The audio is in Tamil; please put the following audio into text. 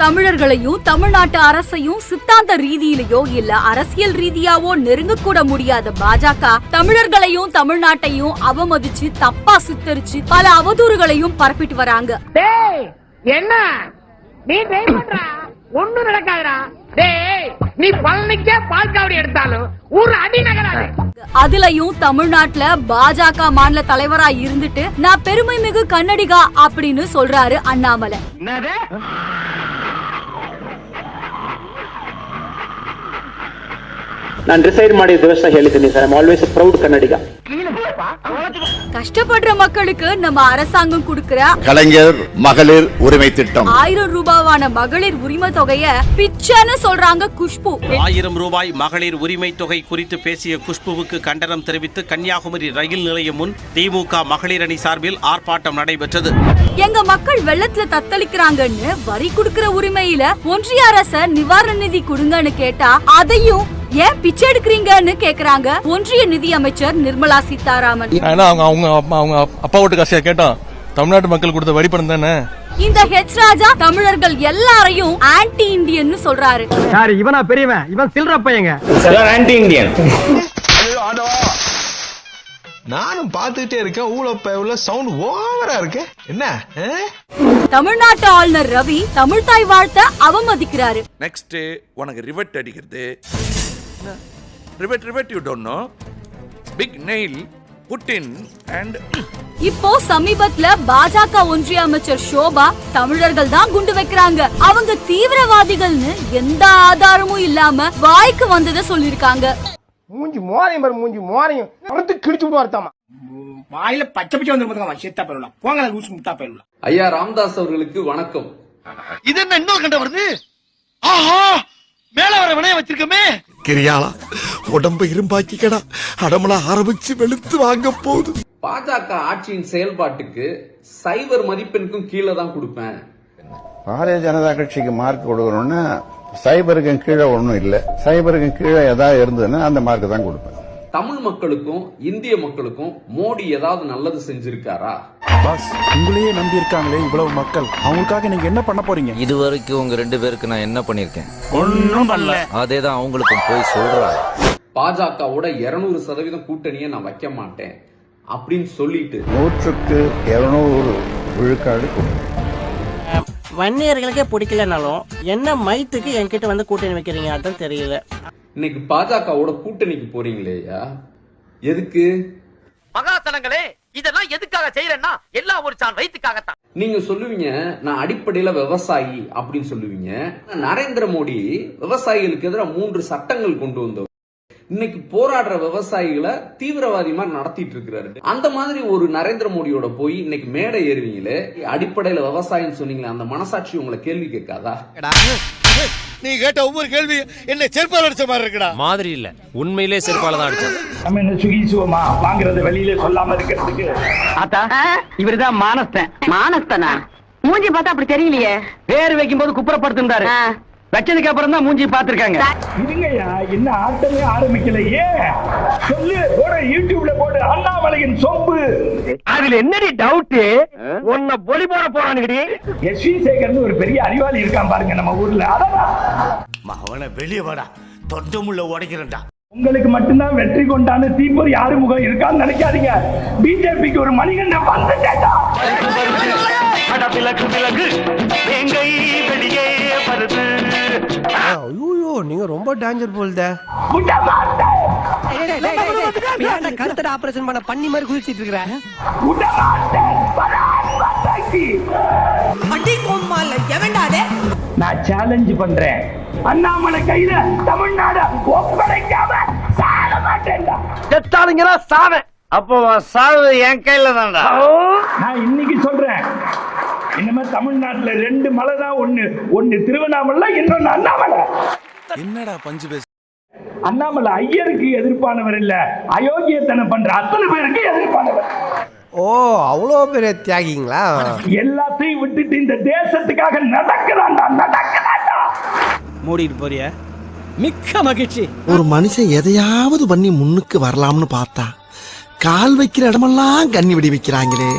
தமிழர்களையும் தமிழ்நாட்டு அரசையும் சித்தாந்த ரீதியிலயோ இல்ல அரசியல் ரீதியாவோ நெருங்க கூட முடியாத பாஜக தமிழர்களையும் தமிழ்நாட்டையும் அவமதிச்சு தப்பா சித்தரிச்சு பல அவதூறுகளையும் பரப்பிட்டு வராங்க. என்ன நீ ஒண்ணு நடக்காதடா. டேய் நீ பழனிக்கே பால்காவடி எடுத்தாலும் ஒரு அடி நகராது. அதுலயும் தமிழ்நாட்டுல பாஜக மாநில தலைவரா இருந்துட்டு நான் பெருமை மிகு கன்னடிகா அப்படின்னு சொல்றாரு அண்ணாமலை. நான் டிசைட் ಮಾಡಿ ದಿವಸ ಹೇಳಿದ್ದೀನಿ ಸರ್. ಐ ಆಲ್ವೇಸ್ ಪ್ರೌಡ್ ಕನ್ನಡಿಗ. கஷ்டப்படுற மக்களுக்கு நம்ம அரசாங்கம் கொடுக்கிற கலைஞர் மகளிர் உரிமை திட்டம் 1000 ரூபாவான மகளிர் உரிமை தொகைய பிச்சைன்னு சொல்றாங்க குஷ்பு. 1000 ரூபாய் மகளிர் உரிமை தொகை குறித்து பேசிய குஷ்புவுக்கு கண்டனம் தெரிவித்து கன்னியாகுமரி ரயில் நிலையம் முன் திமுக மகளிர் அணி சார்பில் ஆர்ப்பாட்டம் நடைபெற்றது. எங்க மக்கள் வெள்ளத்துல தத்தளிக்கிறாங்கன்னு வரி கொடுக்கிற உரிமையில ஒன்றிய அரச நிவாரண நிதி கொடுங்கன்னு கேட்டா அதையும் ஏன் பிச்சை எடுக்கிறீங்கன்னு கேக்குறாங்க ஒன்றிய நிதி அமைச்சர் நிர்மலா சீதாராமன். அவங்க அப்பா ஓட்டு காசியா கேட்டோம், தமிழ்நாட்டு மக்கள் கொடுத்த வரி பணம் தானே. இந்த ஹெச் ராஜா தமிழர்கள் எல்லாரையும் ஆன்டி இந்தியன் சொல்றாரு. யாரு இவனா பெரியவன்? இவன் சில்ற பையங்க. Anti Indian. நானும் பாத்துட்டே இருக்கேன். ஊழ சவுண்ட் ஓவரா இருக்கு. என்ன தமிழ்நாட்டு ஆளுநர் ரவி தமிழ் தாய் வாழ்த்த அவமதிக்கிறாரு. நெக்ஸ்ட் உனக்கு ரிவெட் அடிக்கிறது. Rivet you don't know. Big nail Putin and இப்போ சமீபத்துல பாஜக ஒன்றிய அமைச்சர் ஷோபா தமிழர்கள் தான் குண்டு வைக்கிறாங்க, அவங்க தீவிரவாதிகள்னு எந்த ஆதாரமும் இல்லாம வாய்க்கு வந்ததை சொல்லிருக்காங்க. மூஞ்சி மோரையும் அறுத்து கிழிச்சு விடுவார்த்தாமா. வாயில பச்சை பச்சை வந்து செத்தா போயிடலாம். போங்க லூசு முட்டா போயிடலாம். ஐயா ராமதாஸ் அவர்களுக்கு வணக்கம். இது என்ன இன்னொரு கண்ட வருது? ஆஹா, மேல வர வினைய வச்சிருக்கமே. கிரியாளா உடம்பு இரும்பாக்கிக்கடா, அடமலா ஆரம்பிச்சு வெளுத்து வாங்க போகுது. பாஜக ஆட்சியின் செயல்பாட்டுக்கு சைபர் மதிப்பெண்ணுக்கும் கீழே தான் கொடுப்பேன். பாரதிய ஜனதா கட்சிக்கு மார்க் கொடுக்கணும்னா சைபருக்கு கீழே ஒன்றும் இல்லை, சைபருக்கு கீழே ஏதாவது இருந்ததுன்னா அந்த மார்க் தான் கொடுப்பேன். தமிழ் மக்களுக்கும் இந்திய மக்களுக்கும் மோடி ஏதாவது நல்லது செஞ்சிருக்காரா? பாஸ், உங்களையே நம்பி இருக்காங்களே இவ்வளவு மக்கள், அவங்களுக்காக நீங்க என்ன பண்ண போறீங்க? இதுவரைக்கும் உங்க 2 பேருக்கு நான் என்ன பண்ணிருக்கேன்? ஒன்னும் பண்ணல. அதேதான் அவங்களுக்கும் போய் சொல்றாங்க. பாஜகவோட 200% கூட்டணியை நான் வைக்க மாட்டேன் அப்படின்னு சொல்லிட்டு 100க்கு 200 விழுக்காடு வன்னியர்களுக்கே பிடிக்கலனாலும் என்ன மைத்துக்கு என்கிட்ட வந்து கூட்டணி வைக்கிறீங்க அதான் தெரியல. இன்னைக்கு பாஜகவோட கூட்டணிக்கு போறீங்களேயா, எதுக்கு? மகாசனங்களே இதெல்லாம் எதுக்காக செய்யறேன்னா எல்லாம் ஒரு சான் வயிற்றுக்காகத்தான். நீங்க சொல்லுவீங்க நான் அடிப்படையில விவசாயி அப்படின்னு சொல்லுவீங்க. நரேந்திர மோடி விவசாயிகளுக்கு எதிராக 3 சட்டங்கள் கொண்டு வந்தவர். இன்னைக்கு போராடுற விவசாயிகளை தீவிரவாதி மாதிரி நடத்திட்டு இருக்கிறாரு. அந்த மாதிரி ஒரு நரேந்திர மோடியோட போய் இன்னைக்கு மேடை ஏறுவீங்களே, அடிப்படையில விவசாயம் சொன்னீங்களே, அந்த மனசாட்சி உங்களை கேள்வி கேட்காதா? நீ கேட்ட ஒவ்வொரு கேள்வி என்ன செருப்பால் அடிச்ச மாதிரி இருக்குடா. மாதிரி இல்ல, உண்மையிலே செருப்பால தான் அடிச்சது. நம்ம என்ன சுகிசுவமா வாங்குறது வெளியில சொல்லாம இருக்கிறதுக்கு. ஆத்தா இவருதான் மானஸ்தனா? மூஞ்சி பார்த்தா அப்படி தெரியலையே. பேர் வைக்கும் போது குப்புறப்படுத்திருந்தாரு, வச்சதுக்கு அப்புறம் தான் மூஞ்சி பாத்துருக்காங்க. இருங்கய்யா, என்ன ஆட்டமே ஆரம்பிக்கலையே. சொல்லு, போட யூடியூப்ல போடு அண்ணாமலையின் சொம்பு. அதுல என்னடி டவுட்? உன்னை பொலி போட போறானுங்கடி. எஸ்வி சேகர்னு ஒரு பெரிய அறிவாளி இருக்கான் பாருங்க நம்ம ஊர்ல. அவனை வெளியே வாடா, தொண்டமுள்ள உடைக்கிறேன்டா. உங்களுக்கு மட்டும்தான் வெற்றி கொண்டான்னு தீப்பொறி ஆறுமுகம் இருக்கான்னு நினைக்காதீங்க. பிஜேபிக்கு ஒரு மணிகண்ட வந்துட்டா. ஐயோ, நீங்க ரொம்ப டேஞ்சர் போல்த. கருத்தட ஆபரேஷன் பண்ண பண்ணி மாதிரி குதிச்சிட்டு இருக்கிற. நான் சேலஞ்ச் பண்றேன், அண்ணாமலை கையில தமிழ்நாடு ஒப்படைக்காம சாக மாட்டேன்டா. செத்தாளுங்களா சாவேன். அப்போ சாவு என் கையில தான்டா. நான் இன்னைக்கு சொல்றேன், இனிமே தமிழ்நாட்டுல 2 மலை தான். ஒன்னு திருவண்ணாமலை, இன்னொன்னு அண்ணாமலை. என்னடா பஞ்சு பேச? அண்ணாமலை ஐயருக்கு எதிர்ப்பானவர் இல்ல, அயோக்கியத்தனம் பண்ற அத்தனை பேருக்கு எதிர்ப்பானவர். ஓ, அவ்வளோ பெரிய தியாகிங்களா? எல்லாத்தையும் விட்டுட்டு இந்த தேசத்துக்காக நடக்கிறான்டா. மூடிட்டு போறியா? மிக்க மகிழ்ச்சி. ஒரு மனுஷன் எதையாவது பண்ணி முன்னுக்கு வரலாம்னு பார்த்தா கால் வைக்கிற இடமெல்லாம் கண்ணி விடி வைக்கிறாங்களே.